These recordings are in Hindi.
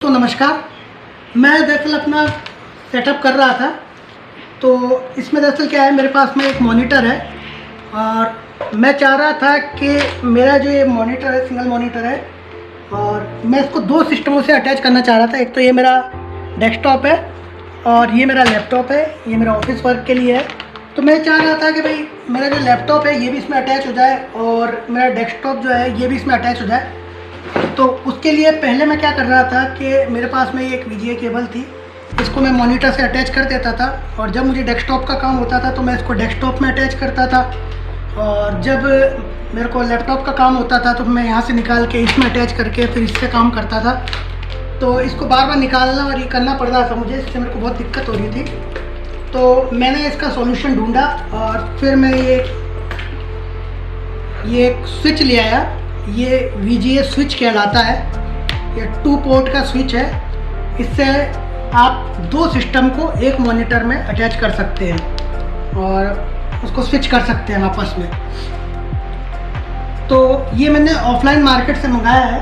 तो नमस्कार। मैं दरअसल अपना सेटअप कर रहा था। तो इसमें दरअसल क्या है, मेरे पास में एक मॉनिटर है और मैं चाह रहा था कि मेरा जो ये मॉनिटर है सिंगल मॉनिटर है और मैं इसको दो सिस्टमों से अटैच करना चाह रहा था। एक तो ये मेरा डेस्कटॉप है और ये मेरा लैपटॉप है, ये मेरा ऑफिस वर्क के लिए है। तो मैं चाह रहा था कि भाई मेरा जो लैपटॉप है ये भी इसमें अटैच हो जाए और मेरा डेस्कटॉप जो है ये भी इसमें अटैच हो जाए। तो उसके लिए पहले मैं क्या कर रहा था कि मेरे पास में एक VGA केबल थी, इसको मैं मॉनिटर से अटैच कर देता था और जब मुझे डेस्कटॉप का काम होता था तो मैं इसको डेस्कटॉप में अटैच करता था और जब मेरे को लैपटॉप का काम होता था तो मैं यहाँ से निकाल के इसमें अटैच करके फिर इससे काम करता था। तो इसको बार बार निकालना और ये करना पड़ रहा था मुझे, इससे मेरे को बहुत दिक्कत हो रही थी। तो मैंने इसका सॉल्यूशन ढूंढा और फिर मैं ये एक स्विच ले आया। ये VGA स्विच कहलाता है, ये 2 पोर्ट का स्विच है। इससे आप दो सिस्टम को एक मॉनिटर में अटैच कर सकते हैं और उसको स्विच कर सकते हैं आपस में। तो ये मैंने ऑफलाइन मार्केट से मंगाया है।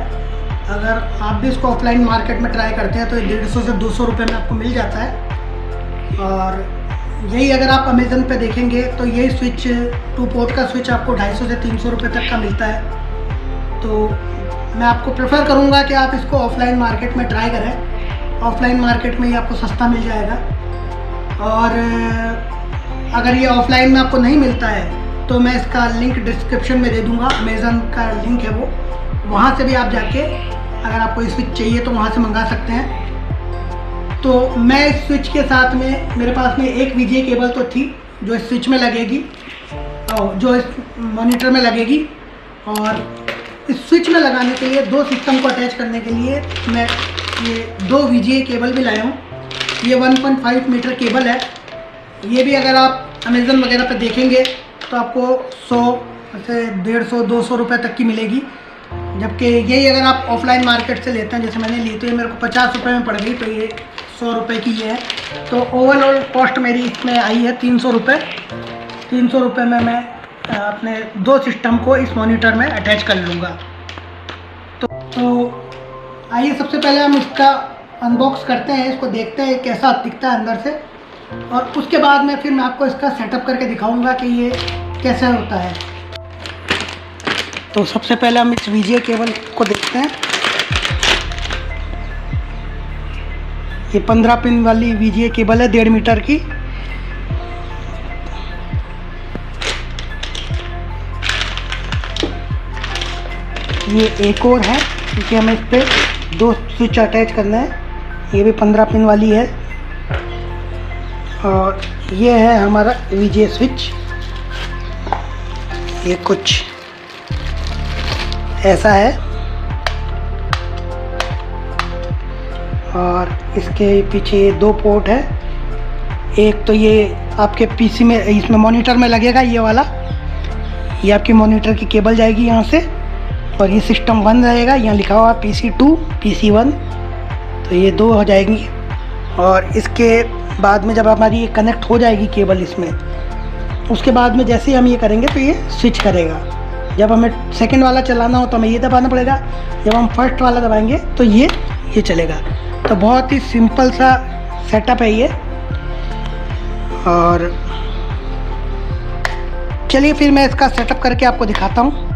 अगर आप भी इसको ऑफलाइन मार्केट में ट्राई करते हैं तो 150 से 200 रुपये में आपको मिल जाता है। और यही अगर आप अमेज़न पे देखेंगे तो यही स्विच 2 पोर्ट का स्विच आपको 250 से 300 रुपये तक का मिलता है। तो मैं आपको प्रेफर करूँगा कि आप इसको ऑफ़लाइन मार्केट में ट्राई करें। ऑफ़लाइन मार्केट में ये आपको सस्ता मिल जाएगा। और अगर ये ऑफ़लाइन में आपको नहीं मिलता है तो मैं इसका लिंक डिस्क्रिप्शन में दे दूँगा। अमेज़न का लिंक है वो, वहाँ से भी आप जाके अगर आपको ये स्विच चाहिए तो वहाँ से मंगा सकते हैं। तो मैं इस स्विच के साथ में मेरे पास में एक VGA केबल तो थी जो इस स्विच में लगेगी और जो इस मॉनिटर में लगेगी। और इस स्विच में लगाने के लिए दो सिस्टम को अटैच करने के लिए मैं ये 2 VGA केबल भी लाया हूँ। ये 1.5 मीटर केबल है। ये भी अगर आप अमेज़न वगैरह पे देखेंगे तो आपको 100 से 150-200 रुपये तक की मिलेगी। जबकि यही अगर आप ऑफ़लाइन मार्केट से लेते हैं, जैसे मैंने ली तो ये मेरे को 50 रुपये में पड़ गई, तो ये 100 रुपये की ये है। तो ओवरऑल कॉस्ट मेरी इसमें आई है 300 रुपये। 300 रुपये में मैं अपने दो सिस्टम को इस मॉनिटर में अटैच कर लूँगा। तो आइए सबसे पहले हम इसका अनबॉक्स करते हैं, इसको देखते हैं कैसा दिखता है अंदर से, और उसके बाद में फिर मैं आपको इसका सेटअप करके दिखाऊंगा कि ये कैसे होता है। तो सबसे पहले हम इस VGA केबल को देखते हैं। ये 15 पिन वाली VGA केबल है 1.5 मीटर की। ये एक और है क्योंकि हमें इस पर 2 स्विच अटैच करना है। ये भी 15 पिन वाली है और ये है हमारा VGA स्विच। ये कुछ ऐसा है और इसके पीछे 2 पोर्ट है। एक तो ये आपके PC में, इसमें मॉनिटर में लगेगा ये वाला, ये आपकी मॉनिटर की केबल जाएगी यहाँ से और ये सिस्टम 1 रहेगा। यहाँ लिखा हुआ PC2 PC1, तो ये 2 हो जाएंगी। और इसके बाद में जब हमारी ये कनेक्ट हो जाएगी केबल इसमें, उसके बाद में जैसे ही हम ये करेंगे तो ये स्विच करेगा। जब हमें सेकंड वाला चलाना हो तो हमें ये दबाना पड़ेगा, जब हम फर्स्ट वाला दबाएंगे तो ये चलेगा। तो बहुत ही सिंपल सा सेटअप है ये। और चलिए फिर मैं इसका सेटअप करके आपको दिखाता हूँ।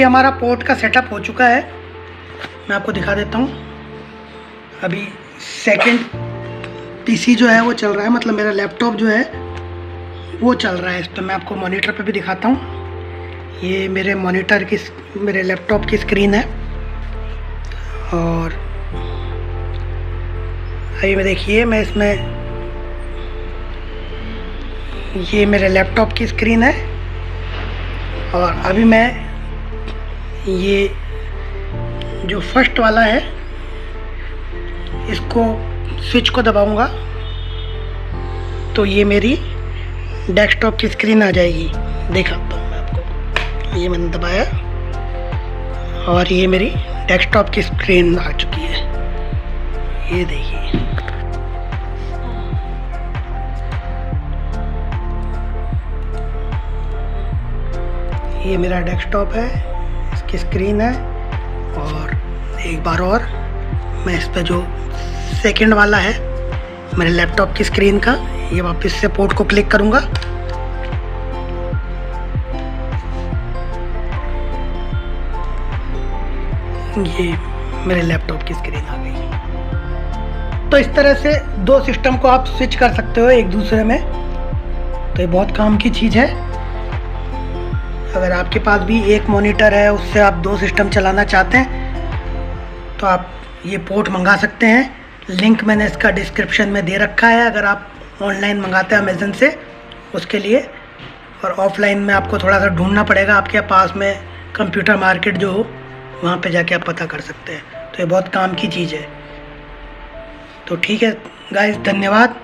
ये हमारा पोर्ट का सेटअप हो चुका है। मैं आपको दिखा देता हूँ। अभी सेकंड पीसी जो है वो चल रहा है, मतलब मेरा लैपटॉप जो है वो चल रहा है। इस पर मैं आपको मॉनिटर पे भी दिखाता हूँ। ये मेरे मॉनिटर की, मेरे लैपटॉप की स्क्रीन है। और अभी मैं देखिए, मैं इसमें, ये मेरे लैपटॉप की स्क्रीन है। और अभी मैं ये जो फर्स्ट वाला है इसको, स्विच को दबाऊंगा तो ये मेरी डेस्कटॉप की स्क्रीन आ जाएगी। दिखाता हूँ मैं आपको। ये मैंने दबाया और ये मेरी डेस्कटॉप की स्क्रीन आ चुकी है। ये देखिए, ये मेरा डेस्कटॉप है, इसकी स्क्रीन है। और एक बार और मैं इस पे जो सेकंड वाला है मेरे लैपटॉप की स्क्रीन का, ये वापस से पोर्ट को क्लिक करूंगा। ये मेरे लैपटॉप की स्क्रीन आ गई। तो इस तरह से दो सिस्टम को आप स्विच कर सकते हो एक दूसरे में। तो ये बहुत काम की चीज़ है। अगर आपके पास भी एक मॉनिटर है, उससे आप दो सिस्टम चलाना चाहते हैं तो आप ये पोर्ट मंगा सकते हैं। लिंक मैंने इसका डिस्क्रिप्शन में दे रखा है, अगर आप ऑनलाइन मंगाते हैं अमेज़न से उसके लिए। और ऑफलाइन में आपको थोड़ा सा ढूंढना पड़ेगा, आपके पास में कंप्यूटर मार्केट जो हो वहाँ पे जाके आप पता कर सकते हैं। तो ये बहुत काम की चीज़ है। तो ठीक है गाइस, धन्यवाद।